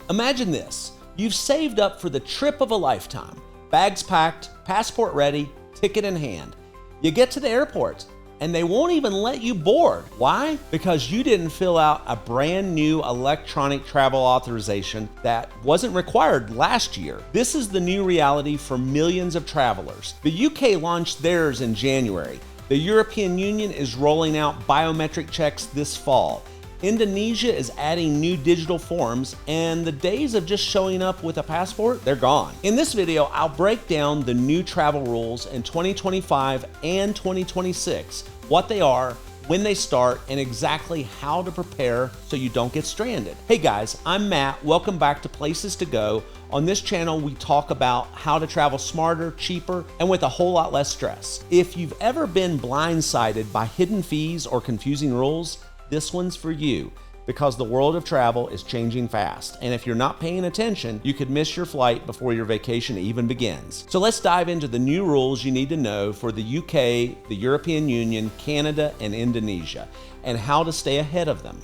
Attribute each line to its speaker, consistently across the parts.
Speaker 1: Imagine this. You've saved up for the trip of a lifetime. Bags packed, passport ready, ticket in hand. You get to the airport and they won't even let you board. Why? Because you didn't fill out a brand new electronic travel authorization that wasn't required last year. This is the new reality for millions of travelers. The UK launched theirs in January. The European Union is rolling out biometric checks this fall. Indonesia is adding new digital forms, and the days of just showing up with a passport, they're gone. In this video, I'll break down the new travel rules in 2025 and 2026, what they are, when they start, and exactly how to prepare so you don't get stranded. Hey guys, I'm Matt. Welcome back to Places to Go. On this channel, we talk about how to travel smarter, cheaper, and with a whole lot less stress. If you've ever been blindsided by hidden fees or confusing rules, this one's for you, because the world of travel is changing fast. And if you're not paying attention, you could miss your flight before your vacation even begins. So let's dive into the new rules you need to know for the UK, the European Union, Canada, and Indonesia, and how to stay ahead of them.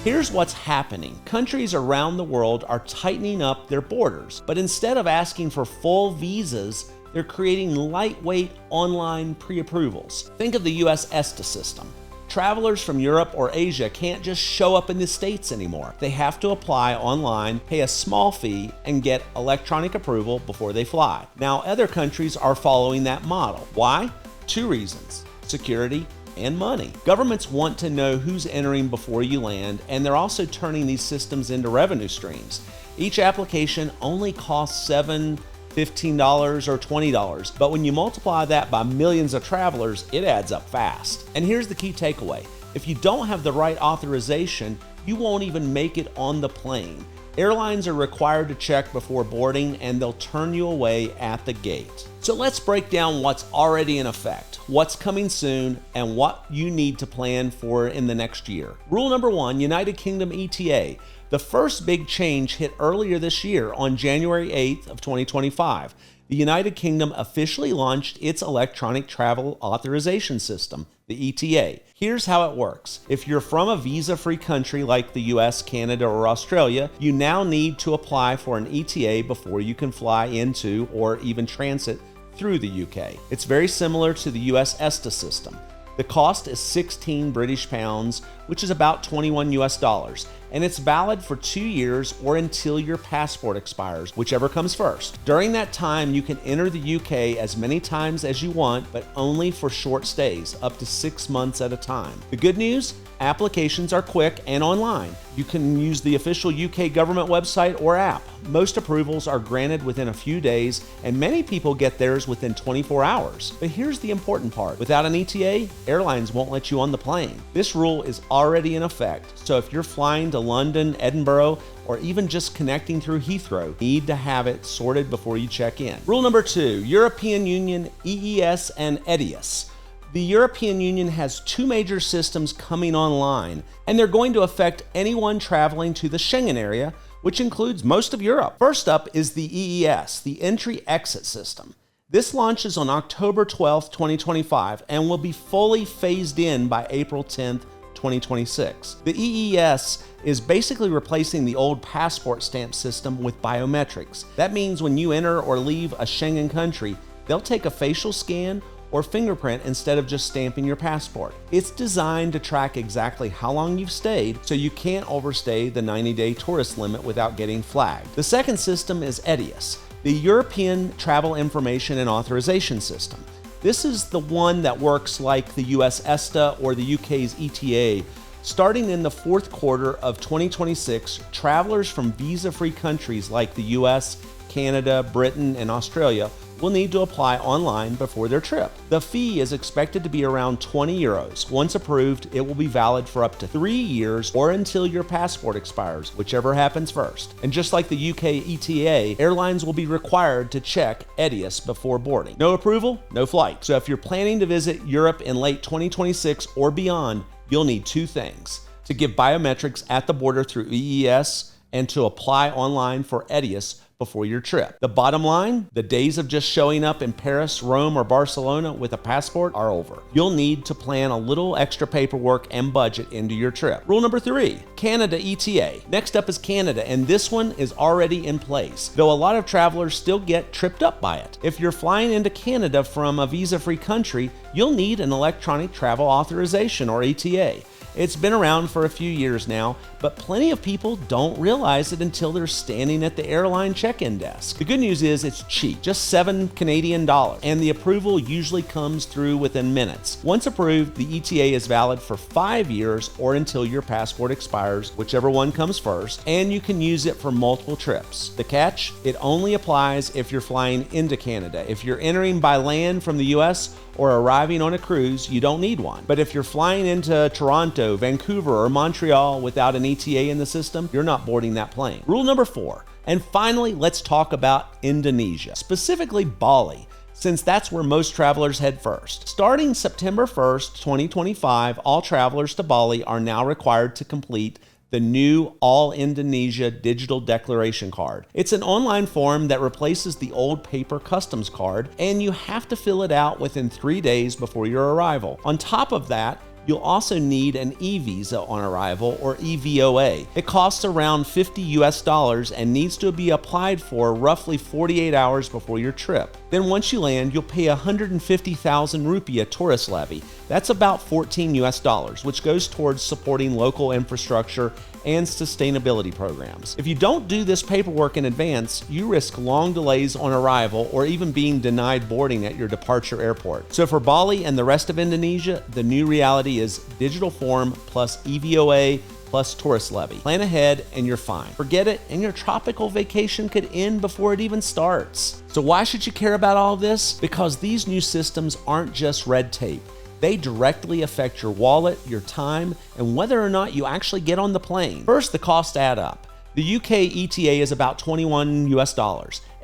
Speaker 1: Here's what's happening. Countries around the world are tightening up their borders, but instead of asking for full visas, they're creating lightweight online pre-approvals. Think of the US ESTA system. Travelers from Europe or Asia can't just show up in the States anymore. They have to apply online, pay a small fee, and get electronic approval before they fly. Now, other countries are following that model. Why? Two reasons: security and money. Governments want to know who's entering before you land, and they're also turning these systems into revenue streams. Each application only costs $7, $15, or $20, but when you multiply that by millions of travelers, it adds up fast. And here's the key takeaway. If you don't have the right authorization, you won't even make it on the plane. Airlines are required to check before boarding, and they'll turn you away at the gate. So let's break down what's already in effect, what's coming soon, and what you need to plan for in the next year. Rule number 1, United Kingdom ETA. The first big change hit earlier this year on January 8th of 2025. The United Kingdom officially launched its electronic travel authorization system, the ETA. Here's how it works. If you're from a visa-free country like the US, Canada, or Australia, you now need to apply for an ETA before you can fly into or even transit through the UK. It's very similar to the US ESTA system. The cost is 16 British pounds, which is about 21 US dollars, and it's valid for 2 years or until your passport expires, whichever comes first. During that time, you can enter the UK as many times as you want, but only for short stays, up to 6 months at a time. The good news? Applications are quick and online. You can use the official UK government website or app. Most approvals are granted within a few days, and many people get theirs within 24 hours. But here's the important part. Without an ETA, airlines won't let you on the plane. This rule is already in effect, so if you're flying to London, Edinburgh, or even just connecting through Heathrow, you need to have it sorted before you check in. Rule number 2, European Union, EES, and ETIAS. The European Union has 2 major systems coming online, and they're going to affect anyone traveling to the Schengen area, which includes most of Europe. First up is the EES, the Entry-Exit System. This launches on October 12th, 2025, and will be fully phased in by April 10th, 2026. The EES is basically replacing the old passport stamp system with biometrics. That means when you enter or leave a Schengen country, they'll take a facial scan or fingerprint instead of just stamping your passport. It's designed to track exactly how long you've stayed, so you can't overstay the 90-day tourist limit without getting flagged. The second system is ETIAS, the European Travel Information and Authorization System. This is the one that works like the US ESTA or the UK's ETA. Starting in the fourth quarter of 2026, travelers from visa-free countries like the US, Canada, Britain, and Australia will need to apply online before their trip. The fee is expected to be around 20 euros. Once approved, it will be valid for up to 3 years or until your passport expires, whichever happens first. And just like the UK ETA, airlines will be required to check ETIAS before boarding. No approval, no flight. So if you're planning to visit Europe in late 2026 or beyond, you'll need 2 things: to give biometrics at the border through EES, and to apply online for ETIAS before your trip. The bottom line, the days of just showing up in Paris, Rome, or Barcelona with a passport are over. You'll need to plan a little extra paperwork and budget into your trip. Rule number 3, Canada ETA. Next up is Canada, and this one is already in place, though a lot of travelers still get tripped up by it. If you're flying into Canada from a visa-free country, you'll need an electronic travel authorization, or ETA. It's been around for a few years now, but plenty of people don't realize it until they're standing at the airline check-in desk. The good news is it's cheap, just $7 Canadian, and the approval usually comes through within minutes. Once approved, the ETA is valid for 5 years or until your passport expires, whichever one comes first, and you can use it for multiple trips. The catch? It only applies if you're flying into Canada. If you're entering by land from the US or arriving on a cruise, you don't need one. But if you're flying into Toronto, Vancouver, or Montreal without an ETA in the system, you're not boarding that plane. Rule number 4. And finally, let's talk about Indonesia, specifically Bali, since that's where most travelers head first. Starting September 1st, 2025, all travelers to Bali are now required to complete the new All Indonesia Digital Declaration Card. It's an online form that replaces the old paper customs card, and you have to fill it out within 3 days before your arrival. On top of that, you'll also need an e-visa on arrival, or EVOA. It costs around $50 and needs to be applied for roughly 48 hours before your trip. Then once you land, you'll pay 150,000 rupiah tourist levy. That's about $14, which goes towards supporting local infrastructure and sustainability programs. If you don't do this paperwork in advance, you risk long delays on arrival or even being denied boarding at your departure airport. So for Bali and the rest of Indonesia, the new reality is digital form plus EVOA plus tourist levy. Plan ahead and you're fine. Forget it and your tropical vacation could end before it even starts. So why should you care about all of this? Because these new systems aren't just red tape. They directly affect your wallet, your time, and whether or not you actually get on the plane. First, the costs add up. The UK ETA is about $21.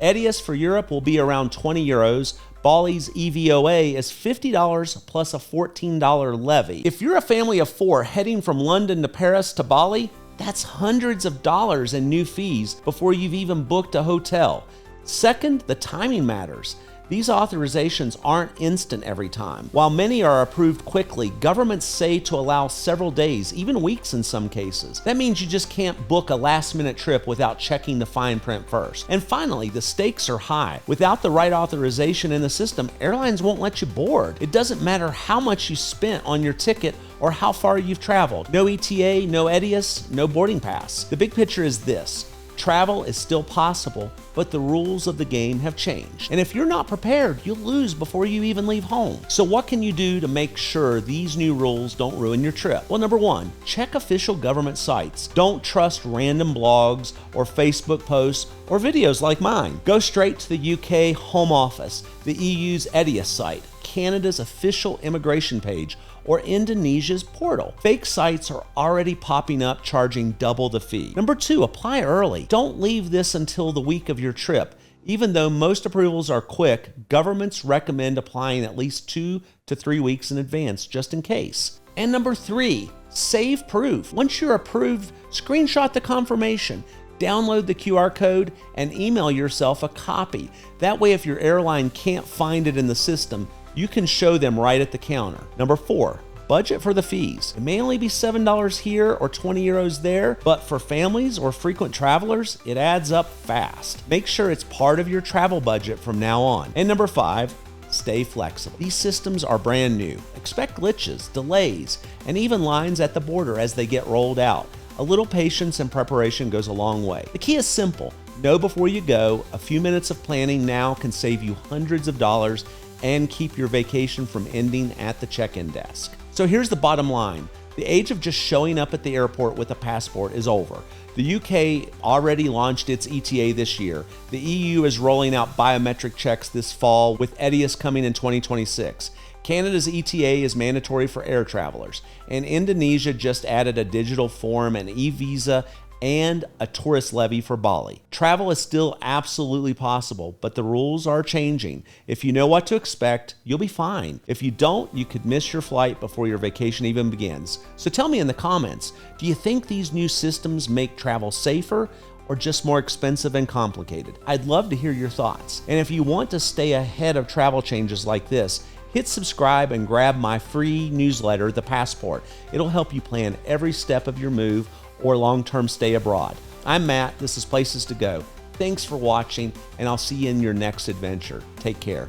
Speaker 1: ETIAS for Europe will be around 20 euros. Bali's EVOA is $50 plus a $14 levy. If you're a family of 4 heading from London to Paris to Bali, that's hundreds of dollars in new fees before you've even booked a hotel. Second, the timing matters. These authorizations aren't instant every time. While many are approved quickly, governments say to allow several days, even weeks in some cases. That means you just can't book a last-minute trip without checking the fine print first. And finally, the stakes are high. Without the right authorization in the system, airlines won't let you board. It doesn't matter how much you spent on your ticket or how far you've traveled. No ETA, no ETIAS, no boarding pass. The big picture is this. Travel is still possible, but the rules of the game have changed. And if you're not prepared, you'll lose before you even leave home. So what can you do to make sure these new rules don't ruin your trip? Well, number 1, check official government sites. Don't trust random blogs or Facebook posts or videos like mine. Go straight to the UK Home Office, the EU's ETIAS site, Canada's official immigration page, or Indonesia's portal. Fake sites are already popping up charging double the fee. Number 2, apply early. Don't leave this until the week of your trip. Even though most approvals are quick, governments recommend applying at least 2 to 3 weeks in advance, just in case. And number 3, save proof. Once you're approved, screenshot the confirmation. Download the QR code and email yourself a copy. That way, if your airline can't find it in the system, you can show them right at the counter. Number 4, budget for the fees. It may only be $7 here or 20 euros there, but for families or frequent travelers, it adds up fast. Make sure it's part of your travel budget from now on. And number 5, stay flexible. These systems are brand new. Expect glitches, delays, and even lines at the border as they get rolled out. A little patience and preparation goes a long way. The key is simple. Know before you go. A few minutes of planning now can save you hundreds of dollars and keep your vacation from ending at the check-in desk. So here's the bottom line. The age of just showing up at the airport with a passport is over. The UK already launched its ETA this year. The EU is rolling out biometric checks this fall, with ETIAS coming in 2026. Canada's ETA is mandatory for air travelers, and Indonesia just added a digital form and e-visa and a tourist levy for Bali. Travel is still absolutely possible, but the rules are changing. If you know what to expect, you'll be fine. If you don't, you could miss your flight before your vacation even begins. So tell me in the comments, do you think these new systems make travel safer or just more expensive and complicated? I'd love to hear your thoughts. And if you want to stay ahead of travel changes like this, hit subscribe and grab my free newsletter, The Passport. It'll help you plan every step of your move or long-term stay abroad. I'm Matt, this is Places to Go. Thanks for watching, and I'll see you in your next adventure. Take care.